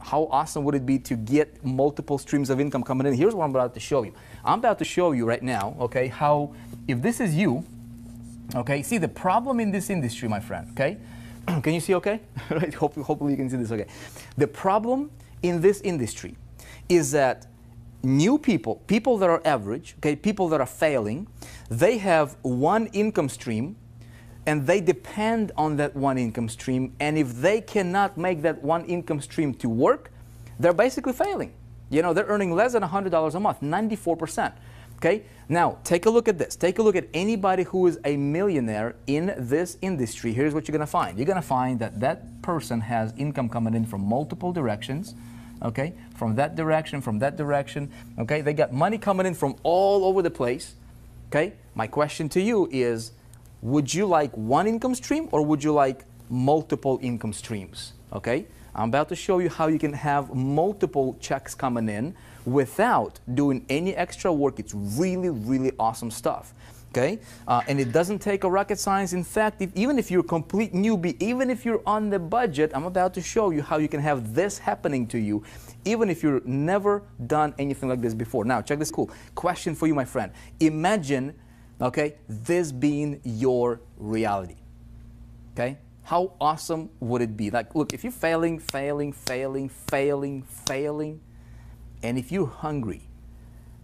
how awesome would it be to get multiple streams of income coming in? Here's what I'm about to show you. I'm about to show you right now, okay, how if this is you, okay, see the problem in this industry, my friend, okay? Can you see okay? Right? Hopefully you can see this okay. The problem in this industry is that new people, people that are average, okay, people that are failing, they have one income stream and they depend on that one income stream, and if they cannot make that one income stream to work, they're basically failing. You know, they're earning less than $100 a month, 94%. Okay, now take a look at this. Take a look at anybody who is a millionaire in this industry. Here's what you're going to find. You're going to find that that person has income coming in from multiple directions. Okay, from that direction, from that direction. Okay, they got money coming in from all over the place. Okay, my question to you is, would you like one income stream or would you like multiple income streams? Okay, I'm about to show you how you can have multiple checks coming in without doing any extra work. It's really, really awesome stuff. Okay, and it doesn't take a rocket science. In fact, even if you're a complete newbie, even if you're on the budget, I'm about to show you how you can have this happening to you, even if you've never done anything like this before. Now, check this cool question for you, my friend. Imagine, okay, this being your reality. Okay, how awesome would it be? Like, look, if you're failing, and if you're hungry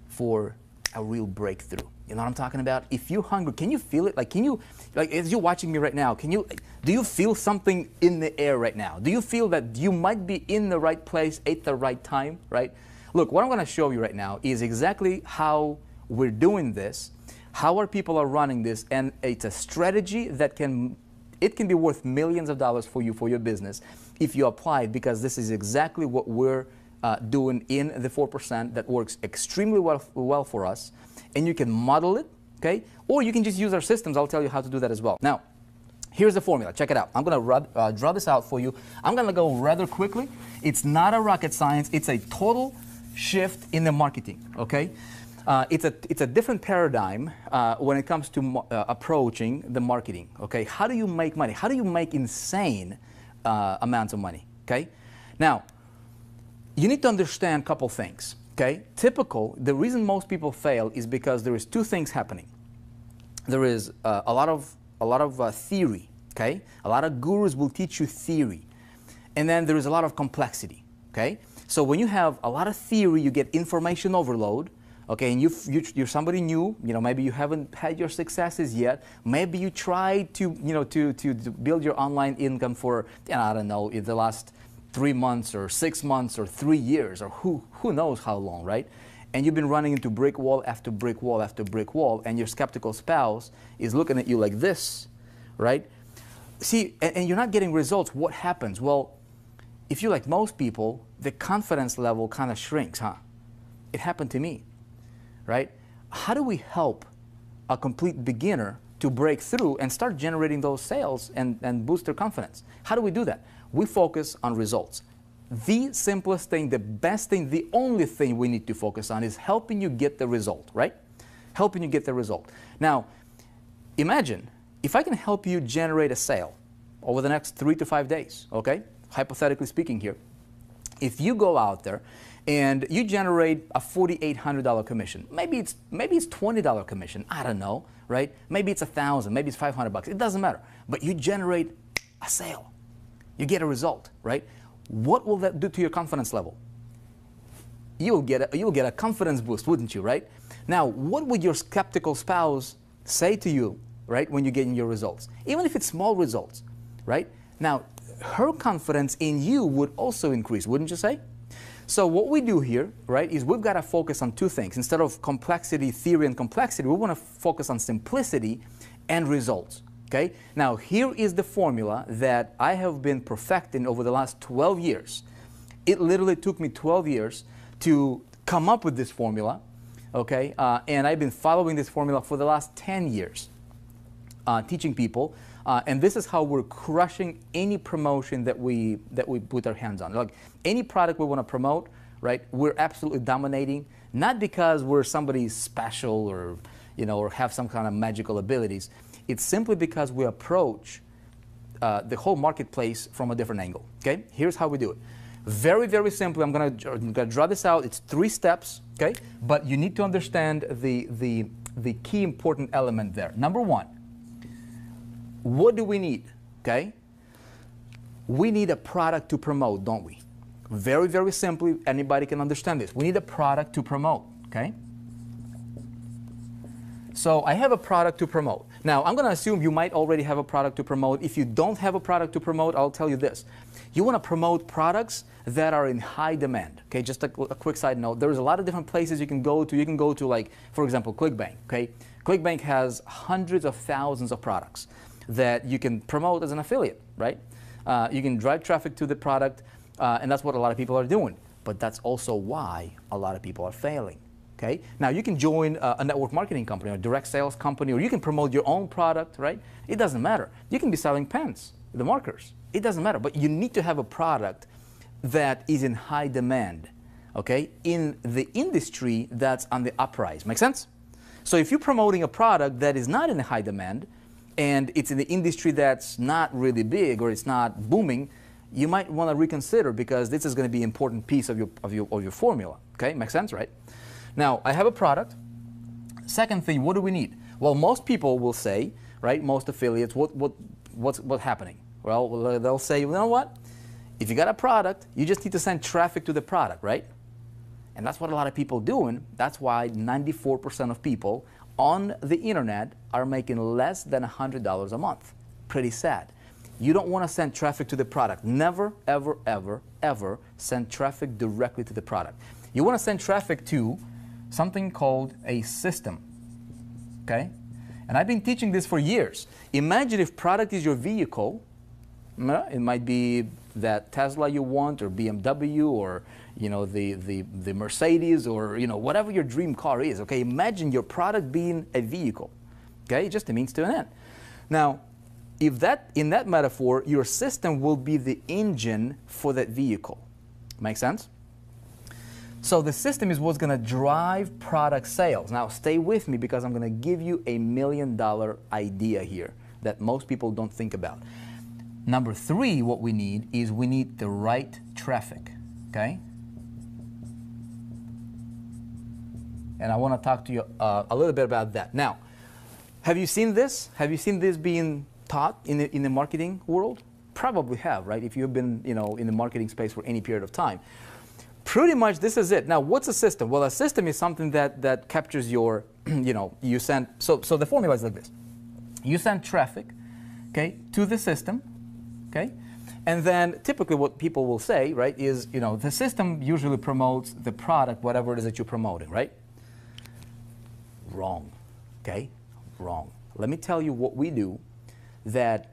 for a real breakthrough, you know what I'm talking about? If you're hungry, can you feel it? Like, can you, like, as you're watching me right now, do you feel something in the air right now? Do you feel that you might be in the right place at the right time, right? Look, what I'm going to show you right now is exactly how we're doing this, how our people are running this, and it's a strategy that can be worth millions of dollars for you, for your business, if you apply it, because this is exactly what we're doing in the 4% that works extremely well for us. And you can model it, okay? Or you can just use our systems. I'll tell you how to do that as well. Now, here's the formula. Check it out. I'm going to draw this out for you. I'm going to go rather quickly. It's not a rocket science. It's a total shift in the marketing, okay? It's a different paradigm when it comes to approaching the marketing, okay? How do you make money? How do you make insane amounts of money, okay? Now, you need to understand a couple things. Okay, the reason most people fail is because there is two things happening. There is a lot of theory. Okay, a lot of gurus will teach you theory, and then there is a lot of complexity. Okay, so when you have a lot of theory, you get information overload. Okay, and you're somebody new. You know, maybe you haven't had your successes yet. Maybe you tried to to build your online income for, I don't know, in the last 3 months or 6 months or 3 years or who knows how long, right? And you've been running into brick wall after brick wall after brick wall, and your skeptical spouse is looking at you like this, right? See, and you're not getting results. What happens? Well, if you're like most people, the confidence level kind of shrinks, huh? It happened to me, right? How do we help a complete beginner to break through and start generating those sales and boost their confidence? How do we do that? We focus on results. The simplest thing, the best thing, the only thing we need to focus on is helping you get the result, right? Helping you get the result. Now, imagine if I can help you generate a sale over the next 3 to 5 days, okay? Hypothetically speaking here. If you go out there and you generate a $4,800 commission, maybe it's $20 commission, I don't know, right? Maybe it's $1,000, maybe it's $500, it doesn't matter. But you generate a sale. You get a result, right? What will that do to your confidence level? You'll get a confidence boost, wouldn't you, right? Now, what would your skeptical spouse say to you, right, when you're getting your results? Even if it's small results, right? Now, her confidence in you would also increase, wouldn't you say? So what we do here, right, is we've got to focus on two things. Instead of complexity, theory, and complexity, we want to focus on simplicity and results. Okay? Now, here is the formula that I have been perfecting over the last 12 years. It literally took me 12 years to come up with this formula, okay? And I've been following this formula for the last 10 years, teaching people. And this is how we're crushing any promotion that we put our hands on. Like any product we want to promote, right? We're absolutely dominating, not because we're somebody special or, or have some kind of magical abilities. It's simply because we approach the whole marketplace from a different angle, okay? Here's how we do it. Very, very simply, I'm gonna draw this out. It's 3 steps, okay? But you need to understand the key important element there. Number 1, what do we need, okay? We need a product to promote, don't we? Very, very simply, anybody can understand this. We need a product to promote, okay? So I have a product to promote. Now, I'm going to assume you might already have a product to promote. If you don't have a product to promote, I'll tell you this. You want to promote products that are in high demand, okay? Just a quick side note. There's a lot of different places you can go to. You can go to, like, for example, ClickBank, okay? ClickBank has hundreds of thousands of products that you can promote as an affiliate, right? You can drive traffic to the product, and that's what a lot of people are doing. But that's also why a lot of people are failing. Okay? Now, you can join a network marketing company or a direct sales company, or you can promote your own product, right? It doesn't matter. You can be selling pens, the markers. It doesn't matter. But you need to have a product that is in high demand, okay, in the industry that's on the uprise. Make sense? So if you're promoting a product that is not in high demand, and it's in the industry that's not really big or it's not booming, you might want to reconsider, because this is going to be an important piece of your formula. Okay, makes sense, right? Now, I have a product. Second thing, what do we need? Well, most people will say, right, most affiliates, what's happening? Well, they'll say, you know what? If you got a product, you just need to send traffic to the product, right? And that's what a lot of people are doing. That's why 94% of people on the internet are making less than $100 a month. Pretty sad. You don't want to send traffic to the product. Never, ever, ever, ever send traffic directly to the product. You want to send traffic to something called a system, okay? And I've been teaching this for years. Imagine if product is your vehicle. It might be that Tesla you want, or BMW, or the Mercedes, or whatever your dream car is. Okay, imagine your product being a vehicle. Okay, it just a means to an end. Now, if in that metaphor, your system will be the engine for that vehicle. Make sense? So the system is what's going to drive product sales. Now, stay with me, because I'm going to give you a $1 million idea here that most people don't think about. Number 3, what we need is we need the right traffic, okay? And I want to talk to you a little bit about that. Now, have you seen this? Have you seen this being taught in the marketing world? Probably have, right? If you've been in the marketing space for any period of time. Pretty much this is it. Now, what's a system? Well, a system is something that captures your, you send, so the formula is like this. You send traffic, okay, to the system, okay? And then typically what people will say, right, is, the system usually promotes the product, whatever it is that you're promoting, right? Wrong, okay? Wrong. Let me tell you what we do that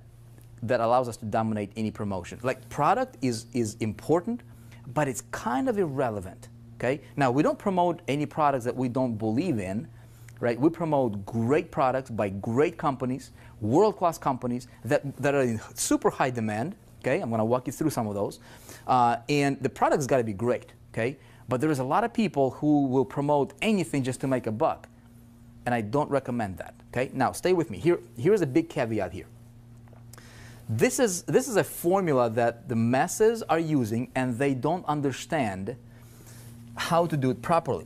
allows us to dominate any promotion. Like, product is important, but it's kind of irrelevant, okay? Now, we don't promote any products that we don't believe in, right? We promote great products by great companies, world-class companies that are in super high demand, okay? I'm going to walk you through some of those. And the product's got to be great, okay? But there's a lot of people who will promote anything just to make a buck, and I don't recommend that, okay? Now, stay with me. Here's a big caveat here. This is a formula that the masses are using, and they don't understand how to do it properly.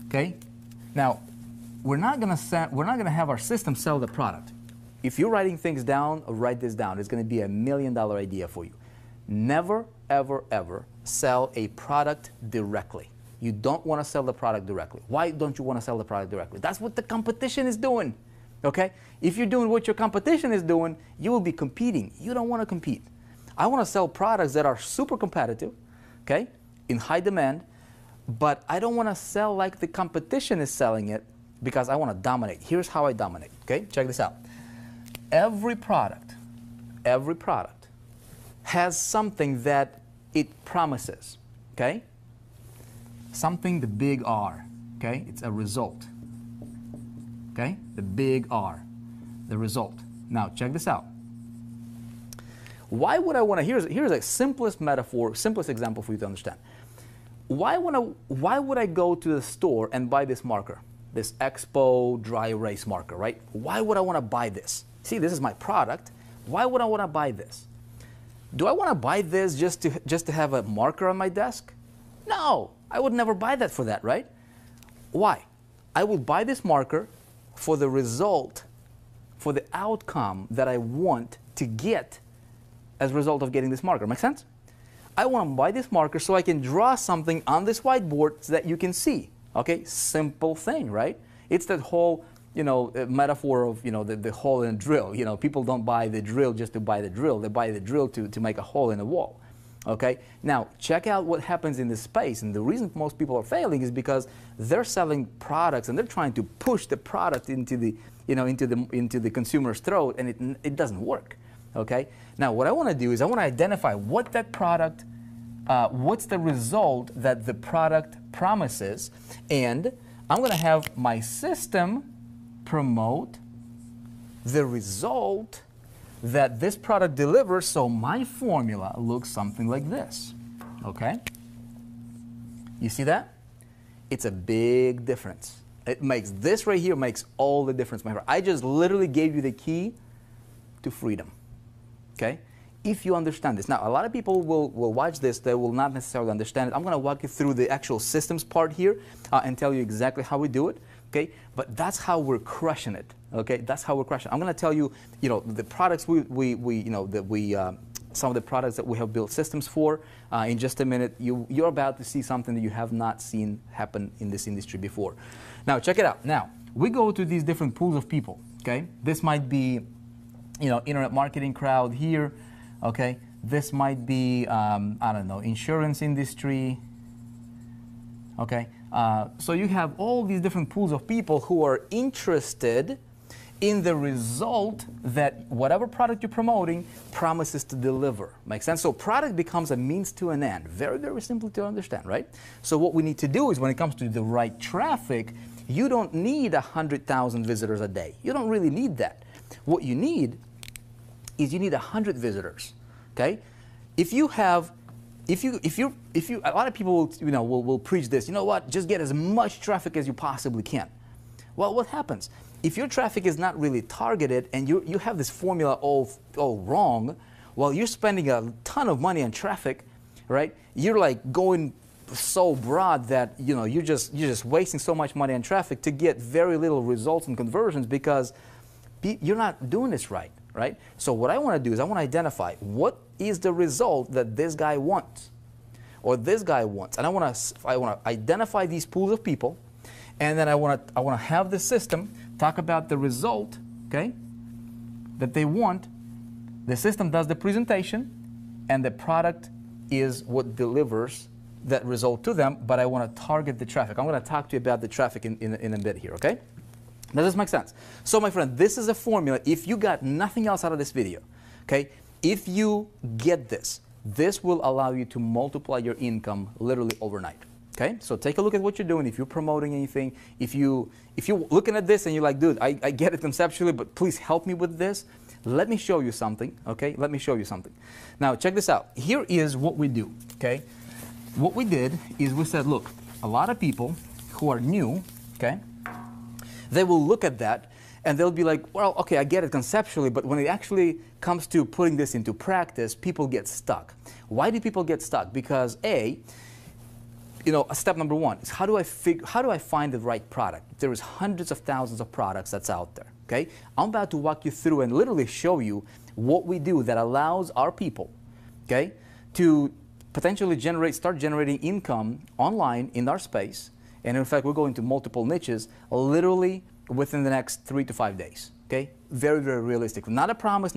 Okay? Now, we're not going to have our system sell the product. If you're writing things down, write this down. It's going to be a $1 million idea for you. Never, ever, ever sell a product directly. You don't want to sell the product directly. Why don't you want to sell the product directly? That's what the competition is doing. Okay? If you're doing what your competition is doing, you will be competing. You don't want to compete. I want to sell products that are super competitive, okay, in high demand, but I don't want to sell like the competition is selling it, because I want to dominate. Here's how I dominate, okay? Check this out. Every product has something that it promises, okay? Something, the big R, okay? It's a result. Okay, the big R, the result. Now, check this out. Why would I want to, here's a simplest metaphor, simplest example for you to understand. Why would I go to the store and buy this marker, this Expo dry erase marker, right? Why would I want to buy this? See, this is my product. Why would I want to buy this? Do I want to buy this just to have a marker on my desk? No, I would never buy that for that, right? Why? I will buy this marker for the result, for the outcome that I want to get as a result of getting this marker. Make sense? I want to buy this marker so I can draw something on this whiteboard so that you can see. Okay, simple thing, right? It's that whole, metaphor of, the hole in a drill. People don't buy the drill just to buy the drill. They buy the drill to make a hole in the wall. Okay, now check out what happens in this space, and the reason most people are failing is because they're selling products and they're trying to push the product into the, into the consumer's throat, and it doesn't work. Okay, now what I want to do is I want to identify what that product, what's the result that the product promises, and I'm going to have my system promote the result that this product delivers, so my formula looks something like this. Okay? You see that? It's a big difference. It makes this right here makes all the difference, my friend. I just literally gave you the key to freedom. Okay? If you understand this. Now, a lot of people will watch this, they will not necessarily understand it. I'm going to walk you through the actual systems part here and tell you exactly how we do it. Okay? But that's how we're crushing it. Okay? That's how we're crushing it. I'm going to tell you, the products some of the products that we have built systems for. In just a minute, you're about to see something that you have not seen happen in this industry before. Now, check it out. Now, we go to these different pools of people. Okay? This might be, internet marketing crowd here. Okay, this might be, I don't know, insurance industry. Okay, so you have all these different pools of people who are interested in the result that whatever product you're promoting promises to deliver. Make sense? So product becomes a means to an end. Very, very simple to understand, right? So what we need to do is when it comes to the right traffic, you don't need 100,000 visitors a day. You don't really need that. What you need is you need 100 visitors. Okay, if you have, a lot of people will preach this. You know what? Just get as much traffic as you possibly can. Well, what happens if your traffic is not really targeted and you have this formula all wrong? Well, you're spending a ton of money on traffic, right? You're like going so broad that you're just wasting so much money on traffic to get very little results and conversions because you're not doing this right. Right? So what I want to do is I want to identify what is the result that this guy wants or this guy wants. And I want to identify these pools of people, and then I want to have the system talk about the result, okay, that they want. The system does the presentation, and the product is what delivers that result to them, but I want to target the traffic. I'm going to talk to you about the traffic in a bit here, okay? Does this make sense? So my friend, this is a formula. If you got nothing else out of this video, okay, if you get this, this will allow you to multiply your income literally overnight. Okay, so take a look at what you're doing. If you're promoting anything, if you're looking at this and you're like, dude, I get it conceptually, but please help me with this. Let me show you something. Okay, let me show you something. Now check this out. Here is what we do. Okay, what we did is we said, look, a lot of people who are new, okay, they will look at that and they'll be like, well, okay, I get it conceptually, but when it actually comes to putting this into practice, people get stuck. Why do people get stuck? Because step number one is how do I find the right product? There is hundreds of thousands of products that's out there. Okay, I'm about to walk you through and literally show you what we do that allows our people, okay, to potentially start generating income online in our space. And in fact, we're going to multiple niches literally within the next 3 to 5 days. Okay, very, very realistic. Not a promise,